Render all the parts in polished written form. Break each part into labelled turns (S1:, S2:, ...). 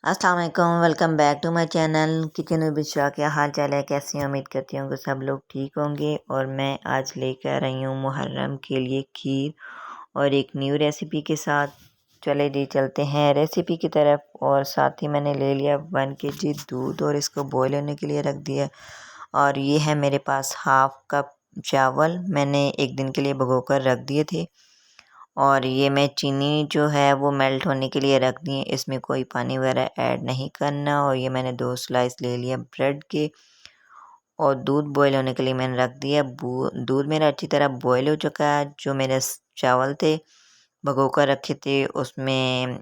S1: अस्सलाम वालेकुम, welcome back to my channel kitchen with Bishra. क्या हाल चाल है, कैसे हैं? उम्मीद करती हूँ कि सब लोग ठीक होंगे। और मैं आज लेकर रही हूँ मुहर्रम के लिए खीर और एक न्यू रेसिपी के साथ। चले जी चलते हैं रेसिपी की तरफ। और साथ ही मैंने ले लिया 1 kg दूध और इसको बॉयल होने के लिए रख दिया। और ये है मेरे पास हाफ कप चावल, मैंने एक दिन के लिए भिगो कर रख दिए थे। और ये मैं चीनी जो है वो मेल्ट होने के लिए रख दी है, इसमें कोई पानी वगैरह ऐड नहीं करना। और ये मैंने 2 स्लाइस ले लिया ब्रेड के और दूध बॉईल होने के लिए मैंने रख दिया। दूध मेरा अच्छी तरह बॉईल हो चुका है। जो मेरे चावल थे भिगो कर रखे थे उसमें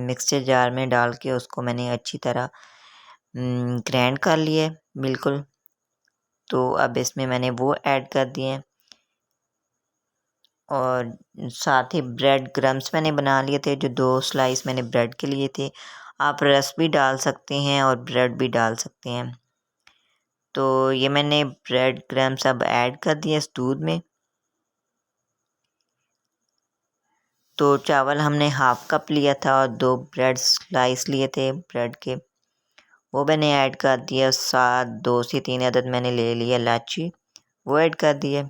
S1: मिक्सचर जार में डाल के उसको मैंने अच्छी तरह ग्राइंड कर लिया बिल्कुल। तो अब इसमें मैंने वो ऐड कर दिए और साथ ही ब्रेड क्रम्स मैंने बना लिए थे, जो 2 स्लाइस मैंने ब्रेड के लिए थे। आप रस भी डाल सकते हैं और ब्रेड भी डाल सकते हैं। तो ये मैंने ब्रेड क्रम्स अब ऐड कर दिए इस दूध में। तो चावल हमने हाफ कप लिया था और 2 ब्रेड स्लाइस लिए थे ब्रेड के, वो मैंने ऐड कर दिया। साथ 2 से 3 अदद मैंने ले लिया इलायची, वो ऐड कर दिए।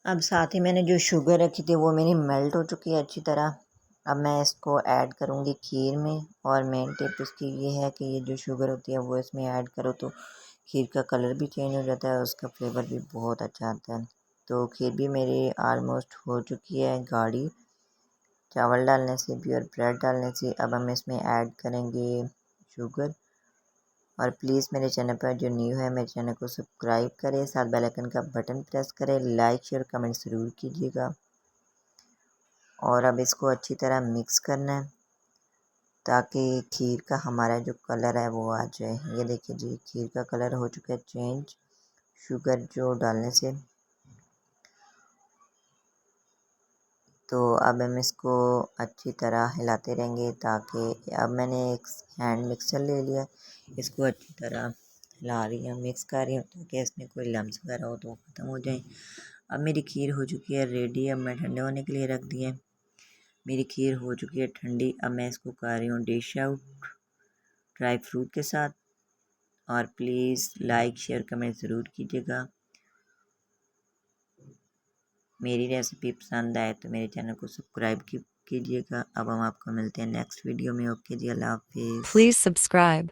S1: अब साथ ही मैंने जो शुगर रखी थी वो मेरी मेल्ट हो चुकी है अच्छी तरह। अब मैं इसको ऐड करूँगी खीर में। और मेन टिप इसकी ये है कि ये जो शुगर होती है वो इसमें ऐड करो तो खीर का कलर भी चेंज हो जाता है, उसका फ्लेवर भी बहुत अच्छा आता है। तो खीर भी मेरी आलमोस्ट हो चुकी है गाढ़ी, चावल डालने से भी और ब्रेड डालने से। अब हम इसमें ऐड करेंगे शुगर। और प्लीज़ मेरे चैनल पर जो न्यू है मेरे चैनल को सब्सक्राइब करें, साथ बेल आइकन का बटन प्रेस करें, लाइक शेयर कमेंट ज़रूर कीजिएगा। और अब इसको अच्छी तरह मिक्स करना है ताकि खीर का हमारा जो कलर है वो आ जाए। ये देखिए जी, खीर का कलर हो चुका है चेंज शुगर जो डालने से। तो अब हम इसको अच्छी तरह हिलाते रहेंगे ताकि अब मैंने एक हैंड मिक्सर ले लिया, इसको अच्छी तरह हिला रही हूँ, मिक्स कर रही हूँ ताकि इसमें कोई लम्स वगैरह हो तो वो ख़त्म हो जाए। अब मेरी खीर हो चुकी है रेडी। अब मैं ठंडे होने के लिए रख दिए। मेरी खीर हो चुकी है ठंडी। अब मैं इसको कर रही हूँ डिश आउट ड्राई फ्रूट के साथ। और प्लीज़ लाइक शेयर कमेंट ज़रूर कीजिएगा। मेरी रेसिपी पसंद आए तो मेरे चैनल को सब्सक्राइब कीजिएगा। अब हम आपको मिलते हैं नेक्स्ट वीडियो में। ओके जी, अल्लाह हाफिज़।
S2: Please subscribe.